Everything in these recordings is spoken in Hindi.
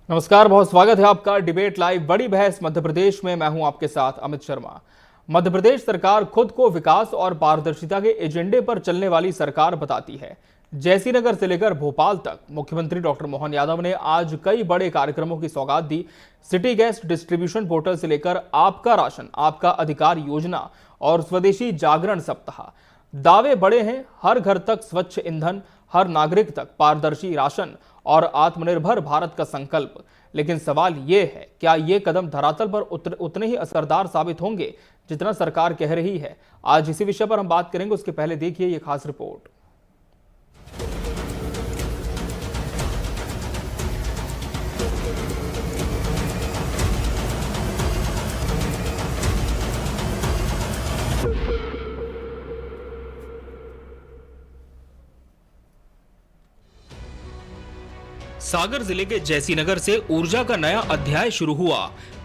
नमस्कार, बहुत स्वागत है आपका डिबेट लाइव बड़ी बहस मध्य प्रदेश में। मैं हूं आपके साथ अमित शर्मा। मध्य प्रदेश सरकार खुद को विकास और पारदर्शिता के एजेंडे पर चलने वाली सरकार बताती है। जैसीनगर से लेकर भोपाल तक मुख्यमंत्री डॉक्टर मोहन यादव ने आज कई बड़े कार्यक्रमों की सौगात दी। सिटी गैस डिस्ट्रीब्यूशन पोर्टल से लेकर आपका राशन आपका अधिकार योजना और स्वदेशी जागरण सप्ताह, दावे बड़े हैं। हर घर तक स्वच्छ ईंधन, हर नागरिक तक पारदर्शी राशन और आत्मनिर्भर भारत का संकल्प। लेकिन सवाल ये है, क्या ये कदम धरातल पर उतने ही असरदार साबित होंगे जितना सरकार कह रही है? आज इसी विषय पर हम बात करेंगे। उसके पहले देखिए ये खास रिपोर्ट। सागर जिले के जैसीनगर से ऊर्जा का नया अध्याय शुरू हुआ।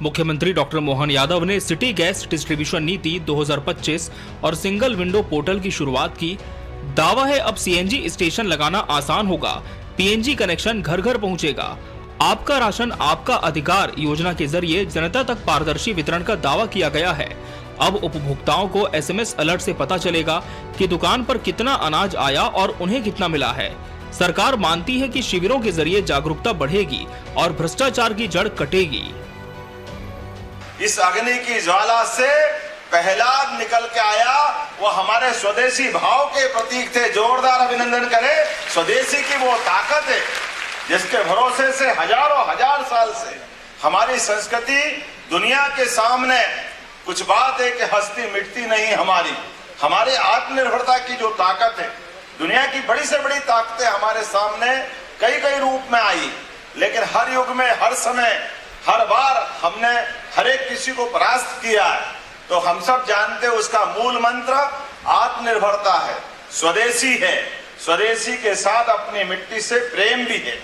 मुख्यमंत्री डॉक्टर मोहन यादव ने सिटी गैस डिस्ट्रीब्यूशन नीति 2025 और सिंगल विंडो पोर्टल की शुरुआत की। दावा है अब सीएनजी स्टेशन लगाना आसान होगा, पीएनजी कनेक्शन घर घर पहुंचेगा। आपका राशन आपका अधिकार योजना के जरिए जनता तक पारदर्शी वितरण का दावा किया गया है। अब उपभोक्ताओं को एसएमएस अलर्ट से पता चलेगा कि दुकान पर कितना अनाज आया और उन्हें कितना मिला है। सरकार मानती है कि शिविरों के जरिए जागरूकता बढ़ेगी और भ्रष्टाचार की जड़ कटेगी। इस अग्नि की ज्वाला से पहला निकल के आया वो हमारे स्वदेशी भाव के प्रतीक थे। जोरदार अभिनंदन करें। स्वदेशी की वो ताकत है जिसके भरोसे से हजारों हजार साल से हमारी संस्कृति दुनिया के सामने कुछ बात है कि हस्ती मिटती नहीं। हमारी आत्मनिर्भरता की जो ताकत है, दुनिया की बड़ी से बड़ी ताकतें हमारे सामने कई कई रूप में आई, लेकिन हर युग में हर समय हर बार हमने हर एक किसी को परास्त किया है। तो हम सब जानते हैं उसका मूल मंत्र आत्मनिर्भरता है, स्वदेशी है। स्वदेशी के साथ अपनी मिट्टी से प्रेम भी है।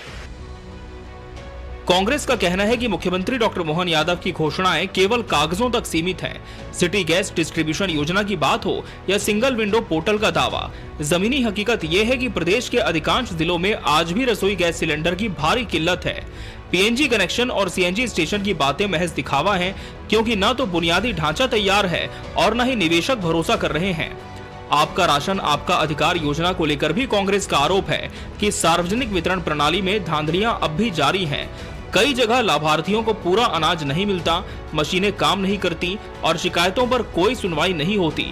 कांग्रेस का कहना है कि मुख्यमंत्री डॉक्टर मोहन यादव की घोषणाएं केवल कागजों तक सीमित हैं। सिटी गैस डिस्ट्रीब्यूशन योजना की बात हो या सिंगल विंडो पोर्टल का दावा, जमीनी हकीकत यह है कि प्रदेश के अधिकांश जिलों में आज भी रसोई गैस सिलेंडर की भारी किल्लत है। पीएनजी कनेक्शन और सीएनजी स्टेशन की बातें महज दिखावा हैं, क्योंकि न तो बुनियादी ढांचा तैयार है और न ही निवेशक भरोसा कर रहे हैं। आपका राशन आपका अधिकार योजना को लेकर भी कांग्रेस का आरोप है कि सार्वजनिक वितरण प्रणाली में धांधलियां अब भी जारी हैं। कई जगह लाभार्थियों को पूरा अनाज नहीं मिलता, मशीनें काम नहीं करती और शिकायतों पर कोई सुनवाई नहीं होती।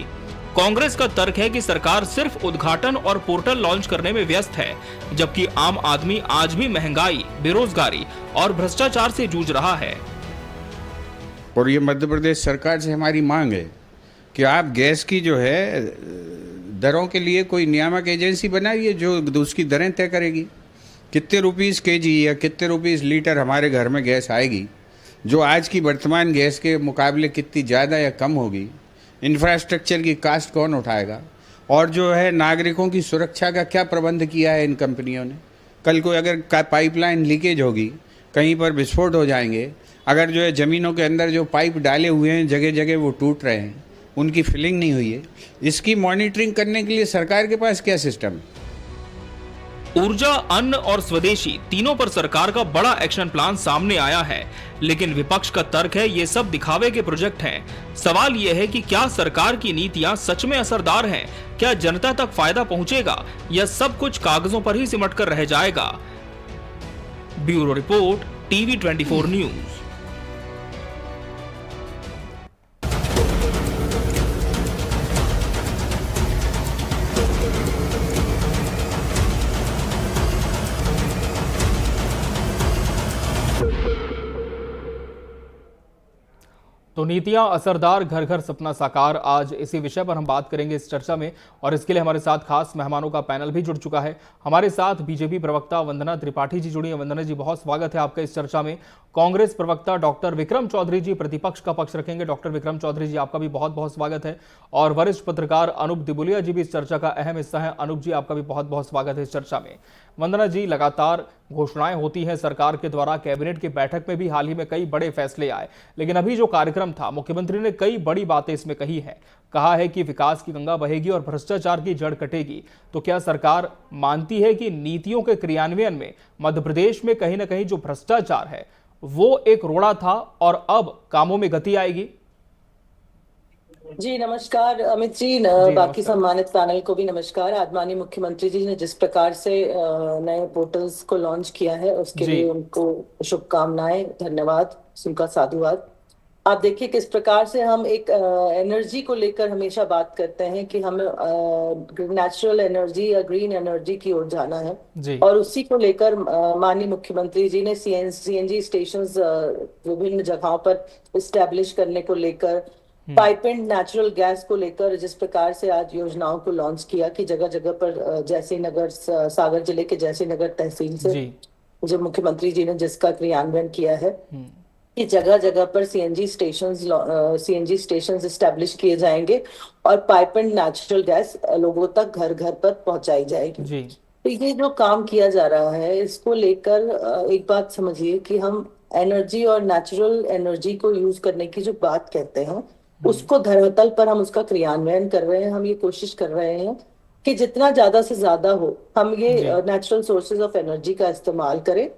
कांग्रेस का तर्क है कि सरकार सिर्फ उद्घाटन और पोर्टल लॉन्च करने में व्यस्त है, जबकि आम आदमी आज भी महंगाई, बेरोजगारी और भ्रष्टाचार से जूझ रहा है। और ये मध्य प्रदेश सरकार से हमारी मांग है कि आप गैस की जो है दरों के लिए कोई नियामक एजेंसी बनाइए जो उसकी दरें तय करेगी। कितने रुपीस केजी या कितने रुपीस लीटर हमारे घर में गैस आएगी, जो आज की वर्तमान गैस के मुकाबले कितनी ज़्यादा या कम होगी। इंफ्रास्ट्रक्चर की कास्ट कौन उठाएगा, और जो है नागरिकों की सुरक्षा का क्या प्रबंध किया है इन कंपनियों ने। कल को अगर पाइपलाइन लीकेज होगी, कहीं पर विस्फोट हो जाएंगे, अगर जो है ज़मीनों के अंदर जो पाइप डाले हुए हैं जगह जगह वो टूट रहे हैं, उनकी फिलिंग नहीं हुई है, इसकी मॉनिटरिंग करने के लिए सरकार के पास क्या सिस्टम है? ऊर्जा, अन्न और स्वदेशी तीनों पर सरकार का बड़ा एक्शन प्लान सामने आया है, लेकिन विपक्ष का तर्क है ये सब दिखावे के प्रोजेक्ट हैं। सवाल ये है कि क्या सरकार की नीतियां सच में असरदार हैं? क्या जनता तक फायदा पहुंचेगा या सब कुछ कागजों पर ही सिमट कर रह जाएगा? Bureau report, TV 24 news. तो नीतियां असरदार, घर घर सपना साकार, आज इसी विषय पर हम बात करेंगे इस चर्चा में। और इसके लिए हमारे साथ खास मेहमानों का पैनल भी जुड़ चुका है। हमारे साथ बीजेपी प्रवक्ता वंदना त्रिपाठी जी जुड़ी हैं। वंदना जी, बहुत स्वागत है आपका इस चर्चा में। कांग्रेस प्रवक्ता डॉक्टर विक्रम चौधरी जी प्रतिपक्ष का पक्ष रखेंगे। डॉक्टर विक्रम चौधरी जी, आपका भी बहुत बहुत स्वागत है। और वरिष्ठ पत्रकार अनूप दिबुलिया जी भी इस चर्चा का अहम हिस्सा है। अनूप जी, आपका भी बहुत बहुत स्वागत है इस चर्चा में। वंदना जी, लगातार घोषणाएं होती हैं सरकार के द्वारा, कैबिनेट की बैठक में भी हाल ही में कई बड़े फैसले आए, लेकिन अभी जो कार्यक्रम था, मुख्यमंत्री ने कई बड़ी बातें इसमें कही है। कहा है कि विकास की गंगा बहेगी और भ्रष्टाचार की जड़ कटेगी। तो क्या सरकार मानती है कि नीतियों के क्रियान्वयन में मध्य प्रदेश में कहीं ना कहीं जो भ्रष्टाचार है वो एक रोड़ा था और अब कामों में गति आएगी? जी नमस्कार अमित जी, बाकी नमस्कार। सम्मानित पैनल को भी नमस्कार। आज माननीय मुख्यमंत्री जी ने जिस प्रकार से नए पोर्टल्स को लॉन्च किया है उसके जी। लिए उनको शुभकामनाएं, धन्यवाद, उनका साधुवाद। आप देखिए किस प्रकार से हम एक एनर्जी को लेकर हमेशा बात करते हैं कि हमें नेचुरल एनर्जी या ग्रीन एनर्जी की ओर जाना है जी। और उसी को लेकर माननीय मुख्यमंत्री जी ने सीएनजी स्टेशंस विभिन्न जगहों पर इस्टेब्लिश करने को लेकर, पाइप एंड नेचुरल गैस को लेकर जिस प्रकार से आज योजनाओं को लॉन्च किया कि जगह जगह पर जैसे नगर, सागर जिले के जैसे नगर तहसील से जी। जो मुख्यमंत्री जी ने जिसका क्रियान्वयन किया है कि जगह जगह पर सीएनजी स्टेशंस इस्टेब्लिश किए जाएंगे और पाइप एंड नेचुरल गैस लोगों तक घर घर पर पहुंचाई जाएगी। जी। तो ये जो काम किया जा रहा है इसको लेकर एक बात समझिए कि हम एनर्जी और नेचुरल एनर्जी को यूज करने की जो बात कहते हैं उसको धरातल पर हम उसका क्रियान्वयन कर रहे हैं। हम ये कोशिश कर रहे हैं कि जितना ज्यादा से ज्यादा हो हम ये नेचुरल सोर्सेज ऑफ एनर्जी का इस्तेमाल करें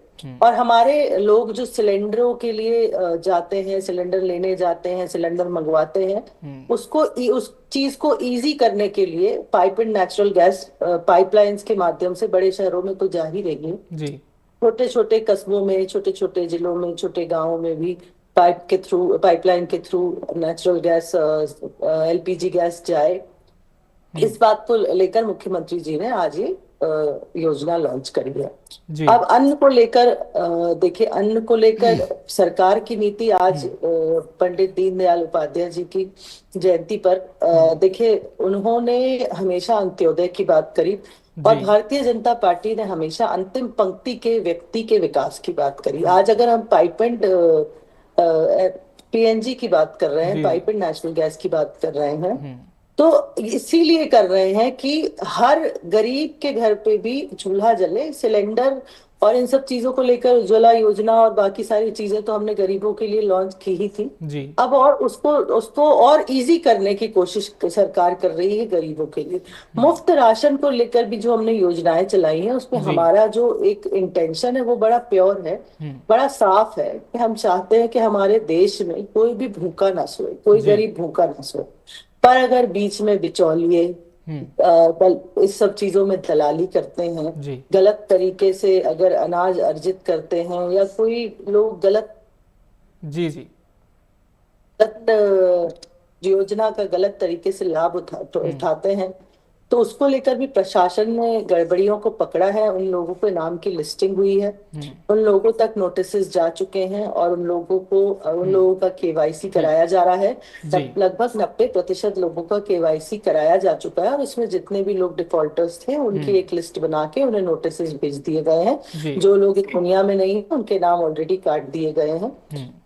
और हमारे लोग जो सिलेंडरों के लिए जाते हैं, सिलेंडर लेने जाते हैं, सिलेंडर मंगवाते हैं, उसको उस चीज को इजी करने के लिए pipe and natural gas pipelines के माध्यम से बड़े शहरों में तो जा ही रही है, जी। छोटे छोटे कस्बों में, छोटे छोटे जिलों में, छोटे गांवों में भी पाइपलाइन के through natural gas, LPG gas जाए। इस बात को लेकर मुख्यमंत्री जी ने आज ये योजना लॉन्च करी है। अब अन्न को लेकर देखिए, अन्न को लेकर सरकार की नीति आज पंडित दीनदयाल उपाध्याय जी की जयंती पर देखिए उन्होंने हमेशा अंत्योदय की बात करी और भारतीय जनता पार्टी ने हमेशा अंतिम पंक्ति के व्यक्ति के विकास की बात करी। आज अगर हम पाइप एंड पीएनजी की बात कर रहे हैं, पाइप एंड नेचुरल गैस की बात कर रहे हैं, तो इसीलिए कर रहे हैं कि हर गरीब के घर पे भी चूल्हा जले, सिलेंडर और इन सब चीजों को लेकर उज्ज्वला योजना और बाकी सारी चीजें तो हमने गरीबों के लिए लॉन्च की ही थी जी। अब और उसको और इजी करने की कोशिश सरकार कर रही है गरीबों के लिए। मुफ्त राशन को लेकर भी जो हमने योजनाएं चलाई हैं उसमें हमारा जो एक इंटेंशन है वो बड़ा प्योर है, बड़ा साफ है कि हम चाहते हैं कि हमारे देश में कोई भी भूखा ना सोए, कोई गरीब भूखा ना सोए। पर अगर बीच में बिचौलिए इस सब चीजों में दलाली करते हैं, गलत तरीके से अगर अनाज अर्जित करते हैं या कोई लोग गलत योजना का गलत तरीके से लाभ उठाते हैं, तो उसको लेकर भी प्रशासन ने गड़बड़ियों को पकड़ा है। उन लोगों के नाम की लिस्टिंग हुई है, उन लोगों तक नोटिसेस जा चुके हैं और उन लोगों का केवाईसी कराया जा रहा है। लगभग 90% लोगों का केवाईसी कराया जा चुका है और उसमें जितने भी लोग डिफॉल्टर्स थे उनकी एक लिस्ट बना के उन्हें नोटिसेस भेज दिए गए हैं। जो लोग इस दुनिया में नहीं है उनके नाम ऑलरेडी काट दिए गए हैं।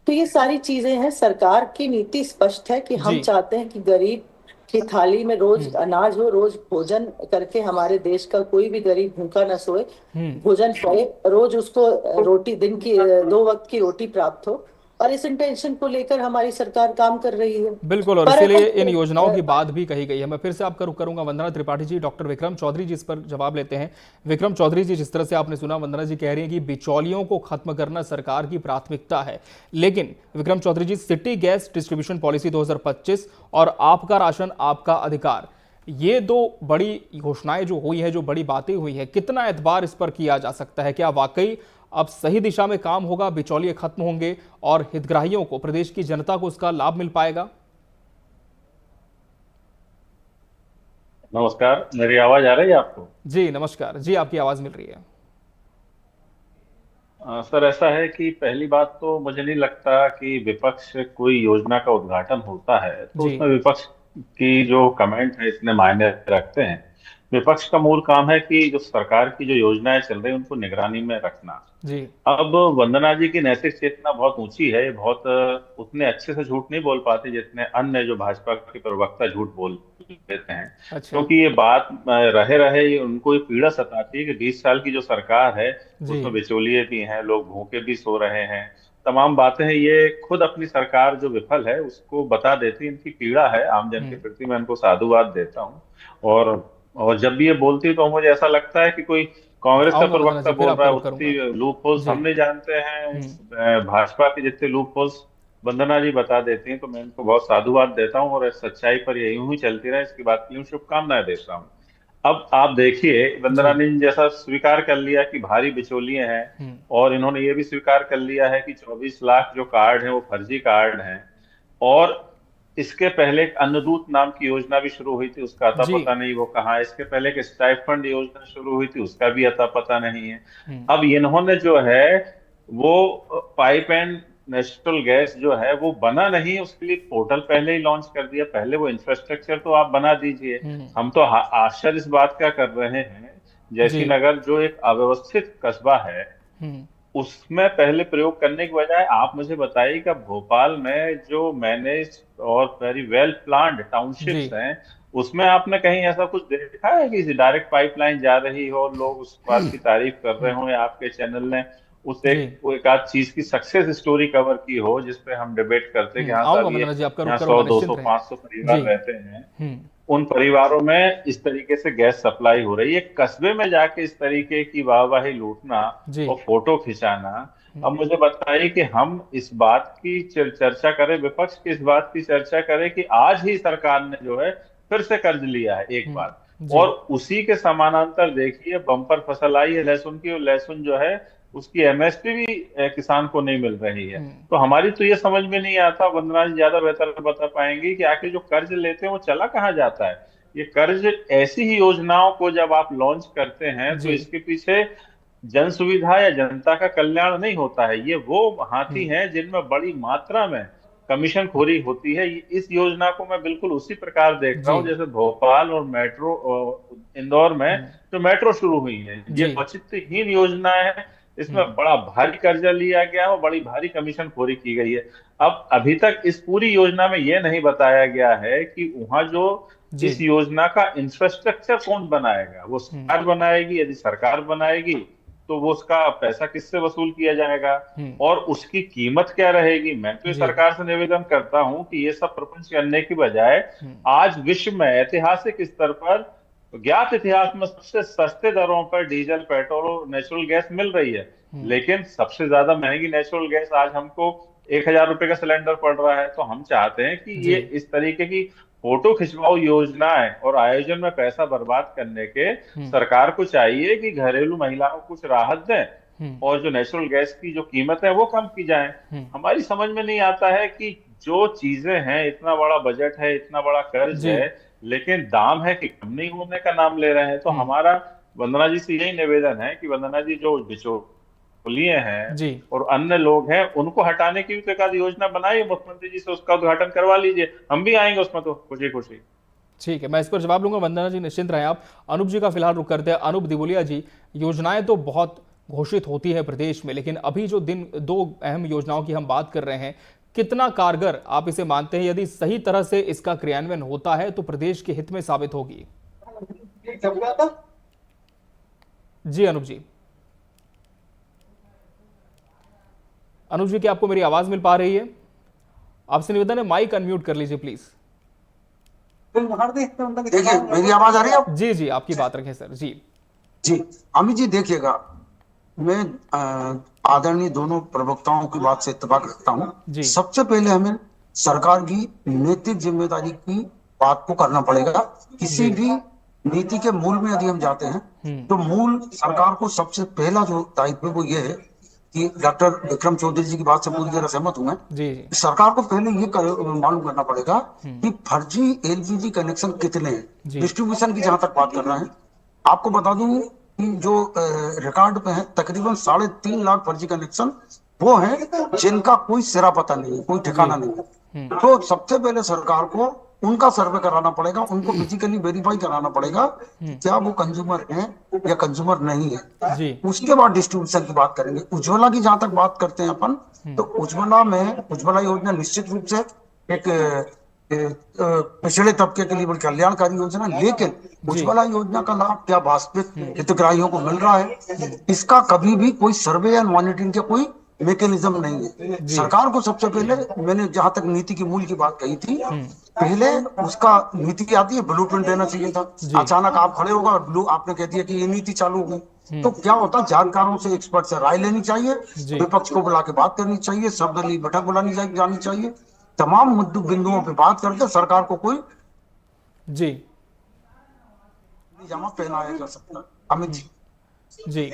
तो ये सारी चीजें हैं, सरकार की नीति स्पष्ट है कि हम चाहते हैं कि गरीब की थाली में रोज अनाज हो, रोज भोजन करके हमारे देश का कोई भी गरीब भूखा न सोए, भोजन करे, रोज उसको रोटी, दिन की 2 वक्त की रोटी प्राप्त हो। और इस इंटेंशन को लेकर हमारी सरकार काम कर रही है। बिल्कुल, और इसीलिए इन योजनाओं की बात भी कही गई है। मैं फिर से आपका रुख करूंगा वंदना त्रिपाठी जी, डॉक्टर विक्रम चौधरी जी इस पर जवाब लेते हैं। विक्रम चौधरी जी, जिस तरह से आपने सुना, वंदना जी कह रही हैं कि बिचौलियों को खत्म करना सरकार की प्राथमिकता है, लेकिन विक्रम चौधरी जी, सिटी गैस डिस्ट्रीब्यूशन पॉलिसी 2025 और आपका राशन आपका अधिकार, ये 2 बड़ी घोषणाएं जो हुई है, जो बड़ी बातें हुई है, कितना एतबार इस पर किया जा सकता है? क्या वाकई अब सही दिशा में काम होगा, बिचौलिए खत्म होंगे और हितग्राहियों को, प्रदेश की जनता को उसका लाभ मिल पाएगा? नमस्कार, मेरी आवाज आ रही है आपको? जी नमस्कार जी, आपकी आवाज मिल रही है। सर, ऐसा है कि पहली बात तो मुझे नहीं लगता कि विपक्ष कोई योजना का उद्घाटन होता है तो उसमें विपक्ष की जो कमेंट है इतने मायने रखते हैं। विपक्ष का मूल काम है कि जो सरकार की जो योजनाएं चल रही है उनको निगरानी में रखना। जी। अब वंदना जी की नैतिक चेतना बहुत ऊंची है, ये बहुत उतने अच्छे से झूठ नहीं बोल पाते जितने अन्य जो भाजपा के प्रवक्ता झूठ बोल देते हैं। अच्छा। क्योंकि ये बात रहे रहे ये उनको ये पीड़ा सताती है कि 20 साल की जो सरकार है जी। उसमें बिचौलिए भी हैं, लोग भूखे भी सो रहे हैं, तमाम बातें हैं। ये खुद अपनी सरकार जो विफल है उसको बता देती है। इनकी पीड़ा है आम जन के प्रति, मैं इनको साधुवाद देता हूँ। और जब भी ये बोलती है तो मुझे ऐसा लगता है कि कोई कांग्रेस का आऊंगा वंदना प्रवक्ता जी, फिर बोल रहा आपको है। रोक उतनी करूंगा। लूप होल्स जी। हम नहीं जानते हैं, भाजपा के जितने लूप होल्स वंदना जी बता देती हैं। तो मैं इनको बहुत साधुवाद देता हूँ और इस सच्चाई पर ये यूं ही चलती रहे, इसकी बात की यूं शुभकामनाएं देता हूँ। अब आप देखिए, वंदना जी। ने जैसा स्वीकार कर लिया कि भारी बिचौलिए हैं, और इन्होंने ये भी स्वीकार कर लिया है कि 24 लाख जो कार्ड हैं वो फर्जी कार्ड हैं। और इसके पहले एक अन्नदूत नाम की योजना भी शुरू हुई थी, उसका अता जी। पता नहीं वो कहाँ है। इसके पहले एक स्टाइपेंड योजना शुरू हुई थी, उसका भी अता पता नहीं है। अब इन्होंने जो है वो पाइप एंड नेचुरल गैस जो है वो बना नहीं, उसके लिए पोर्टल पहले ही लॉन्च कर दिया। पहले वो इंफ्रास्ट्रक्चर तो आप बना दीजिए। हम तो आश्चर्य इस बात का कर रहे हैं, जैसी जी। नगर जो एक अव्यवस्थित कस्बा है उसमें पहले प्रयोग करने के बजाय आप मुझे बताइए कि भोपाल में जो मैनेज और वेरी वेल प्लान्ड टाउनशिप्स जी। हैं उसमें आपने कहीं ऐसा कुछ देखा है कि डायरेक्ट पाइपलाइन जा रही हो, लोग उस बात की तारीफ कर रहे हो, या आपके चैनल ने उस जी। एक आध चीज की सक्सेस स्टोरी कवर की हो जिसपे हम डिबेट करते हैं कि हाँ आऊंगा साहब ये वंदना जी, आपका रुक यहाँ करूंगा, 100 निश्चिंत 200 रहें। 500 परिवार जी। रहते हैं, उन परिवारों में इस तरीके से गैस सप्लाई हो रही है। कस्बे में जाके इस तरीके की वाहवाही लूटना जी। और फोटो खिंचाना। अब मुझे बताइए कि हम इस बात की चर्चा करें, विपक्ष की इस बात की चर्चा करें कि आज ही सरकार ने जो है फिर से कर्ज लिया है एक बार, जी। और उसी के समानांतर देखिए बम्पर फसल आई है लहसुन की, और लहसुन जो है उसकी एमएसपी भी किसान को नहीं मिल रही है। तो हमारी तो ये समझ में नहीं आता, वंदना जी ज्यादा बेहतर बता पाएंगी कि आखिर जो कर्ज लेते हैं वो चला कहाँ जाता है। ये कर्ज ऐसी ही योजनाओं को जब आप लॉन्च करते हैं तो जी। इसके पीछे जन सुविधा या जनता का कल्याण नहीं होता है। ये वो हाथी हैं जिनमें बड़ी मात्रा में कमीशन खोरी होती है। इस योजना को मैं बिल्कुल उसी प्रकार देख रहा हूँ जी। जैसे भोपाल और मेट्रो इंदौर में जो मेट्रो शुरू हुई है, ये जी। औचित्यहीन योजना है। इसमें बड़ा भारी कर्जा लिया गया है और बड़ी भारी कमीशन खोरी की गई है। अब अभी तक इस पूरी योजना में यह नहीं बताया गया है कि वहां जो जी। इस योजना का इंफ्रास्ट्रक्चर कौन बनाएगा। वो सरकार बनाएगी, यदि सरकार बनाएगी तो वो उसका पैसा किससे वसूल किया जाएगा और उसकी कीमत क्या रहेगी। मैं तो जी। सरकार से निवेदन करता हूं कि ये सब प्रपंच करने की बजाय आज विश्व में ऐतिहासिक स्तर पर, ज्ञात इतिहास में सबसे सस्ते दरों पर डीजल, पेट्रोल और नेचुरल गैस मिल रही है, लेकिन सबसे ज्यादा महंगी नेचुरल गैस आज हमको 1,000 रुपए का सिलेंडर पड़ रहा है। तो हम चाहते हैं कि ये इस तरीके की फोटो खिंचवाओ योजनाएं और आयोजन में पैसा बर्बाद करने के सरकार को चाहिए कि घरेलू महिलाओं को कुछ राहत दें और जो नेचुरल गैस की जो कीमत है वो कम की जाए। हमारी समझ में नहीं आता है कि जो चीजें हैं, इतना बड़ा बजट है, इतना बड़ा कर्ज है, लेकिन दाम है कि कम नहीं होने का नाम ले रहे हैं। तो हमारा वंदना जी से यही निवेदन है कि वंदना जी जो बिचौलिए हैं और अन्य लोग हैं उनको हटाने की भी तो एक आध योजना बनाइए, मुख्यमंत्री जी से उसका उद्घाटन करवा लीजिए, हम भी आएंगे उसमें तो खुशी खुशी। ठीक है, मैं इस पर जवाब लूंगा। वंदना जी निश्चिंत रहें आप। अनूप जी का फिलहाल रुक करते हैं। अनूप दिवोलिया जी, योजनाएं तो बहुत घोषित होती है प्रदेश में, लेकिन अभी जो दो अहम योजनाओं की हम बात कर रहे हैं, कितना कारगर आप इसे मानते हैं? यदि सही तरह से इसका क्रियान्वयन होता है तो प्रदेश के हित में साबित होगी। जी अनूप जी। अनूप जी, क्या आपको मेरी आवाज मिल पा रही है? आपसे निवेदन है माइक अनम्यूट कर लीजिए प्लीज। देखिए मेरी आवाज आ रही है? जी जी, आपकी बात रखें सर। जी जी अमित जी, देखिएगा मैं आदरणीय दोनों प्रवक्ताओं की बात से इत्तेफाक रखता हूँ। सबसे पहले हमें सरकार की नैतिक जिम्मेदारी की बात को करना पड़ेगा। किसी भी नीति के मूल में यदि हम जाते हैं तो मूल सरकार को सबसे पहला जो दायित्व है वो ये है कि डॉक्टर विक्रम चौधरी जी की बात से पूरी तरह सहमत हूं मैं। सरकार को पहले ये मालूम करना पड़ेगा कि फर्जी एलपीजी कनेक्शन कितने हैं। डिस्ट्रीब्यूशन की जहां तक बात कर रहे हैं, आपको बता दूं कि जो रिकॉर्ड पे है तकरीबन 3.5 लाख फर्जी कनेक्शन वो हैं जिनका कोई सिरा पता नहीं है, कोई ठिकाना नहीं है। तो सबसे पहले सरकार को उनका सर्वे कराना पड़ेगा, उनको फिजिकली वेरीफाई कराना पड़ेगा क्या वो कंज्यूमर है या कंज्यूमर नहीं है। जी उसके बाद डिस्ट्रीब्यूशन की बात करेंगे। उज्ज्वला की जहां तक बात करते हैं अपन, तो उज्ज्वला में उज्ज्वला योजना निश्चित रूप से एक पिछड़े तबके के लिए बड़ी कल्याणकारी योजना, लेकिन उज्ज्वला योजना का लाभ क्या वास्तविक हितग्राहियों को मिल रहा है, इसका कभी भी कोई सर्वे या मॉनिटरिंग का कोई मैकेनिज्म नहीं है। सरकार को सबसे पहले, मैंने जहां तक नीति की मूल की बात कही थी, पहले उसका नीति आती है ब्लूप्रिंट देना चाहिए था। अचानक आप खड़े होगा और ब्लू आपने कह दिया कि ये नीति चालू हो गई, तो क्या होता, जानकारों से, एक्सपर्ट से राय लेनी चाहिए, विपक्ष को बुला के बात करनी चाहिए, सर्वदलीय बैठक बुलानी जानी चाहिए, तमाम मुद्दों बिंदुओं पे बात करके सरकार को कोई जी जामा पहनाया जा सकता है। अमित जी जी,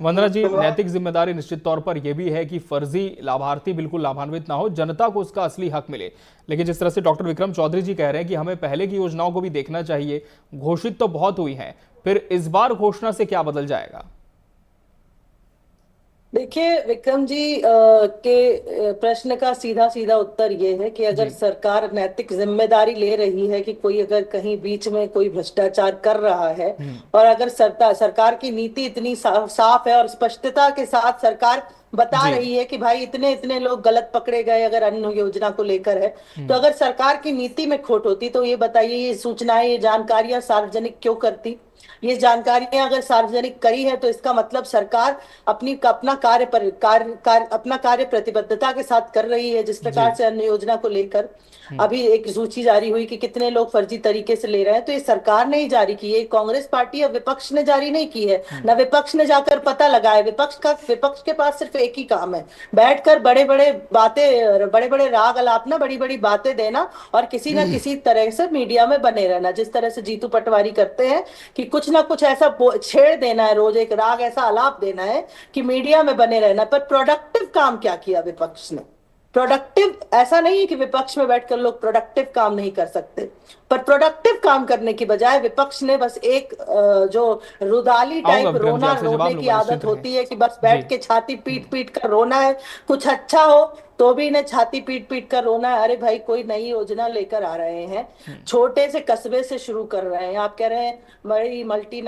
वंदना जी, नैतिक जिम्मेदारी निश्चित तौर पर यह भी है कि फर्जी लाभार्थी बिल्कुल लाभान्वित ना हो, जनता को उसका असली हक मिले। लेकिन जिस तरह से डॉक्टर विक्रम चौधरी जी कह रहे हैं कि हमें पहले की योजनाओं को भी देखना चाहिए, घोषित तो बहुत हुई हैं, फिर इस बार घोषणा से क्या बदल जाएगा? देखिए विक्रम जी के प्रश्न का सीधा सीधा उत्तर ये है कि अगर सरकार नैतिक जिम्मेदारी ले रही है कि कोई अगर कहीं बीच में कोई भ्रष्टाचार कर रहा है, और अगर सरकार की नीति इतनी साफ है और स्पष्टता के साथ सरकार बता रही है कि भाई इतने इतने लोग गलत पकड़े गए अगर अन्न योजना को लेकर है, तो अगर सरकार की नीति में खोट होती तो ये बताइए ये सूचनाएं, ये जानकारियां सार्वजनिक क्यों करती? ये जानकारियां अगर सार्वजनिक करी है तो इसका मतलब सरकार अपना कार्य प्रतिबद्धता के साथ कर रही है। जिस प्रकार से अन्न योजना को लेकर अभी एक सूची जारी हुई कि कितने लोग फर्जी तरीके से ले रहे हैं, तो ये सरकार ने ही जारी की है, कांग्रेस पार्टी या विपक्ष ने जारी नहीं की है, ना विपक्ष ने जाकर पता लगाया। विपक्ष के पास सिर्फ एक ही काम है, बैठकर बड़े बड़े राग अलापना, बड़ी बड़ी बातें देना और किसी ना किसी तरह से मीडिया में बने रहना। जिस तरह से जीतू पटवारी करते हैं कि कुछ ना कुछ ऐसा छेड़ देना है, रोज एक राग ऐसा आलाप देना है कि मीडिया में बने रहना। पर प्रोडक्टिव काम क्या किया विपक्ष ने? प्रोडक्टिव, ऐसा नहीं है कि विपक्ष में बैठकर लोग प्रोडक्टिव काम नहीं कर सकते, पर प्रोडक्टिव काम करने की बजाय विपक्ष ने बस एक जो रुदाली टाइप रोने की आदत होती है कि बस बैठ के छाती पीट पीट कर रोना है, कुछ अच्छा हो तो भी इन्हें छाती पीट पीट कर रोना है। अरे भाई कोई नई योजना लेकर आ रहे हैं, छोटे से कस्बे से शुरू कर रहे हैं, आप कह रहे हैं बड़ी मल्टी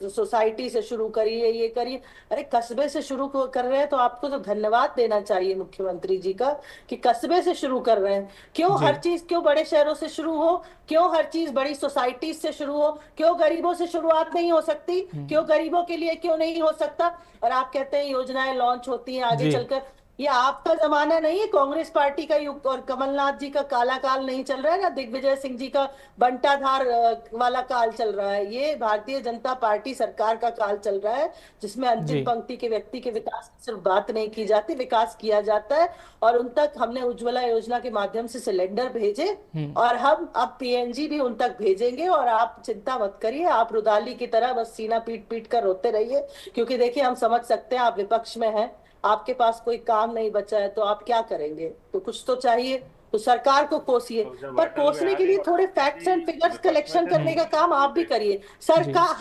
सोसाइटी से शुरू करिए, ये करिए। अरे कस्बे से शुरू कर रहे हैं तो आपको तो धन्यवाद देना चाहिए मुख्यमंत्री जी का कि कस्बे से शुरू कर रहे हैं। क्यों हर चीज क्यों बड़े शहरों से शुरू हो, क्यों हर चीज बड़ी सोसाइटी से शुरू हो, क्यों गरीबों से शुरुआत नहीं हो सकती, क्यों गरीबों के लिए क्यों नहीं हो सकता? और आप कहते हैं योजनाएं लॉन्च होती हैं आगे चलकर। ये आपका जमाना नहीं है, कांग्रेस पार्टी का युग और कमलनाथ जी का काला काल नहीं चल रहा है ना, दिग्विजय सिंह जी का बंटाधार वाला काल चल रहा है। ये भारतीय जनता पार्टी सरकार का काल चल रहा है, जिसमें अंतिम पंक्ति के व्यक्ति के विकास की सिर्फ बात नहीं की जाती, विकास किया जाता है। और उन तक हमने उज्ज्वला योजना के माध्यम से सिलेंडर भेजे और हम अब पीएनजी भी उन तक भेजेंगे। और आप चिंता मत करिए, आप रुदाली की तरह बस सीना पीट पीट कर रोते रहिए, क्योंकि देखिए हम समझ सकते हैं आप विपक्ष में हैं, आपके पास कोई काम नहीं बचा है तो आप क्या करेंगे? तो कुछ तो चाहिए, तो सरकार को कोसिए, पर कोसने के लिए थोड़े फैक्ट्स एंड फिगर्स कलेक्शन करने का काम आप भी करिए। सरकार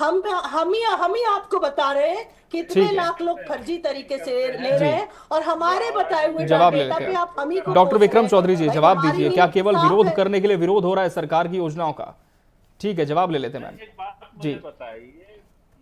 हम ही आपको बता रहे हैं कि इतने लाख लोग फर्जी तरीके से ले रहे हैं और हमारे बताए हुए जवाब ले डाटा पे आप हम ही को डॉक्टर विक्रम चौधरी जी जवाब दीजिए, क्या केवल विरोध करने के लिए विरोध हो रहा है सरकार की योजनाओं का? ठीक है, जवाब ले लेते हैं मैम जी।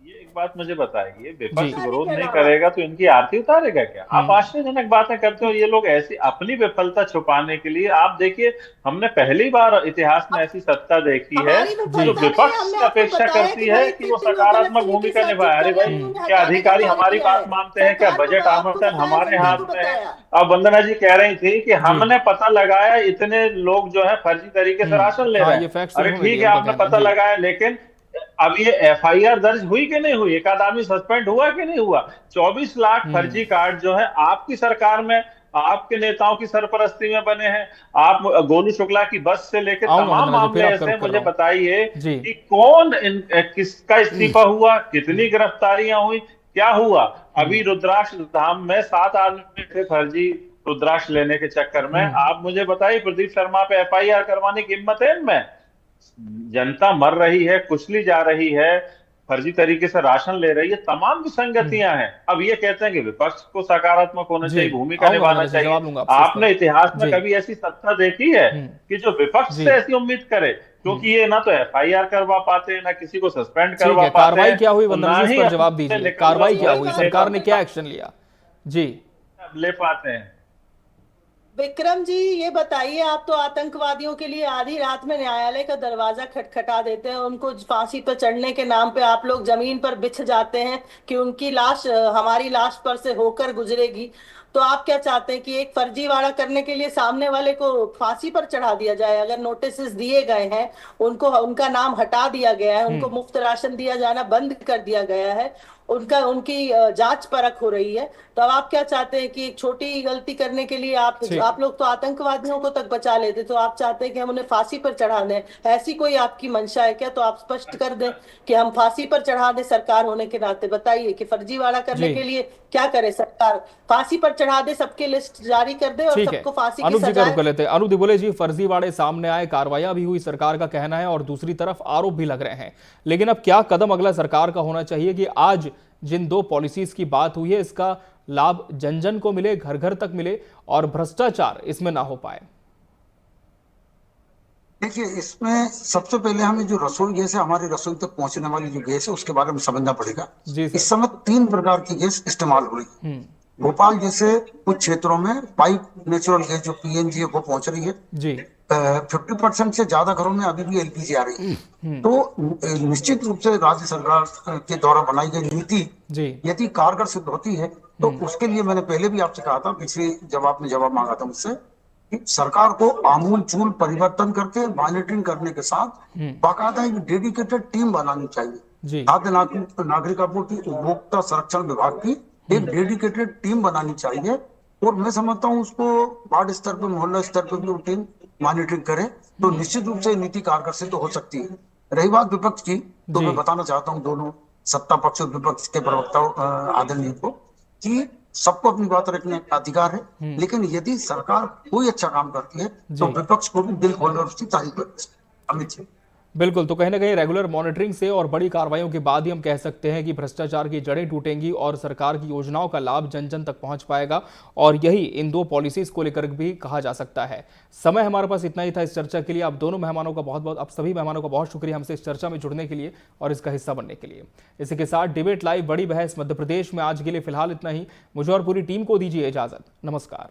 एक बात मुझे बताइए, विपक्ष विरोध नहीं करेगा तो इनकी आरती उतारेगा क्या? आप आश्चर्यजनक बातें करते हो। ये लोग ऐसी अपनी विफलता छुपाने के लिए, आप देखिए हमने पहली बार इतिहास में ऐसी सत्ता देखी है जो विपक्ष से अपेक्षा करती है कि वो सकारात्मक भूमिका निभाए। अरे भाई, क्या अधिकारी हमारी बात मानते हैं? क्या बजट आवंटन हमारे हाथ में है? अब वंदना जी कह रही थी कि हमने पता लगाया इतने लोग जो है फर्जी तरीके से राशन ले रहे हैं। अरे ठीक है, आपने पता लगाया, लेकिन अब ये एफआईआर दर्ज हुई कि नहीं हुई? एक आदमी सस्पेंड हुआ कि नहीं हुआ? 24 लाख फर्जी कार्ड जो है आपकी सरकार में, आपके नेताओं की सरपरस्ती में बने हैं। आप गोलू शुक्ला की बस से लेकर तमाम मामले ऐसे, मुझे बताइए कि कौन किसका इस्तीफा हुआ, कितनी गिरफ्तारियां हुई, क्या हुआ? अभी रुद्राक्ष धाम में 7 आदमी थे फर्जी रुद्राक्ष लेने के चक्कर में। आप मुझे बताइए, प्रदीप शर्मा पे एफआईआर करवाने की हिम्मत है इनमें? जनता मर रही है, कुचली जा रही है, फर्जी तरीके से राशन ले रही है, तमाम विसंगतियां हैं। अब ये कहते हैं कि विपक्ष को सकारात्मक होना चाहिए, भूमिका निभाना चाहिए। आपने इतिहास में कभी ऐसी सत्ता देखी है कि जो विपक्ष से ऐसी उम्मीद करे? क्योंकि ये ना तो FIR करवा पाते हैं, ना किसी को सस्पेंड करवा पाते हैं। कार्रवाई क्या हुई वंदना जी, इस पर जवाब दीजिए, कार्रवाई क्या हुई, सरकार ने क्या एक्शन लिया जी ले पाते हैं? विक्रम जी ये बताइए, आप तो आतंकवादियों के लिए आधी रात में न्यायालय का दरवाजा खटखटा देते हैं, उनको फांसी पर चढ़ने के नाम पे आप लोग जमीन पर बिछ जाते हैं कि उनकी लाश हमारी लाश पर से होकर गुजरेगी। तो आप क्या चाहते हैं कि एक फर्जीवाड़ा करने के लिए सामने वाले को फांसी पर चढ़ा दिया जाए? अगर नोटिस दिए गए हैं, उनको उनका नाम हटा दिया गया है, उनको मुफ्त राशन दिया जाना बंद कर दिया गया है, उनकी जांच परख हो रही है, तो अब आप क्या चाहते हैं कि एक छोटी गलती करने के लिए आप लोग तो आतंकवादियों को तक बचा लेते, तो आप चाहते हैं कि हम उन्हें फांसी पर चढ़ा दें? ऐसी कोई आपकी मंशा है क्या? तो आप स्पष्ट कर दें कि हम फांसी पर चढ़ा दें सरकार होने के नाते। बताइए कि फर्जीवाड़ा करने के लिए क्या करे सरकार? फांसी पर चढ़ा दे, सबकी लिस्ट जारी कर दे और सबको फांसी की सजा। अनुप दिबोले जी, फर्जीवाड़े सामने आए, कार्रवाइयां भी हुई, सरकार का कहना है, और दूसरी तरफ आरोप भी लग रहे हैं, लेकिन अब क्या कदम अगला सरकार का होना चाहिए कि आज जिन 2 पॉलिसीज की बात हुई है इसका लाभ जन जन को मिले, घर घर तक मिले और भ्रष्टाचार इसमें ना हो पाए? देखिए, इसमें सबसे पहले हमें जो रसोई गैस है, हमारी रसोई तक पहुंचने वाली जो गैस है, उसके बारे में समझना पड़ेगा। इस समय 3 प्रकार की गैस इस्तेमाल हो रही है। भोपाल जैसे कुछ क्षेत्रों में पाइप नेचुरल गैस जो PNG है वो पहुंच रही है जी। 50% से ज्यादा घरों में अभी भी LPG आ रही है। तो निश्चित रूप से राज्य सरकार के द्वारा बनाई गई नीति यदि कारगर सिद्ध होती है तो उसके लिए मैंने पहले भी आपसे कहा था, पिछले जब आपने जवाब मांगा था मुझसे, कि सरकार को आमूलचूल परिवर्तन करके मॉनिटरिंग करने के साथ बाकायदा एक डेडिकेटेड टीम बनानी चाहिए। खाद्य नागरिक आपूर्ति उपभोक्ता संरक्षण विभाग की एक डेडिकेटेड टीम बनानी चाहिए, और मैं समझता हूँ उसको वार्ड स्तर पर, मोहल्ला स्तर पर भी टीम मॉनिटरिंग करे तो निश्चित रूप से नीति कारगर सिद्ध हो सकती है। रही बात विपक्ष की, तो मैं बताना चाहता हूँ दोनों सत्ता पक्ष और विपक्ष के प्रवक्ताओं आदरणीय को कि सबको अपनी बात रखने का अधिकार है, लेकिन यदि सरकार कोई अच्छा काम करती है तो विपक्ष को भी दिल खोलकर उसकी तारीफ करनी चाहिए। अमित जी बिल्कुल, तो कहीं ना कहीं रेगुलर मॉनिटरिंग से और बड़ी कार्रवाइयों के बाद ही हम कह सकते हैं कि भ्रष्टाचार की जड़ें टूटेंगी और सरकार की योजनाओं का लाभ जन जन तक पहुंच पाएगा, और यही इन 2 पॉलिसीज को लेकर भी कहा जा सकता है। समय हमारे पास इतना ही था इस चर्चा के लिए। आप दोनों मेहमानों का आप सभी मेहमानों का बहुत शुक्रिया हमसे इस चर्चा में जुड़ने के लिए और इसका हिस्सा बनने के लिए। इसी के साथ डिबेट लाइव बड़ी बहस मध्य प्रदेश में आज के लिए फिलहाल इतना ही। मुझे और पूरी टीम को दीजिए इजाजत। नमस्कार।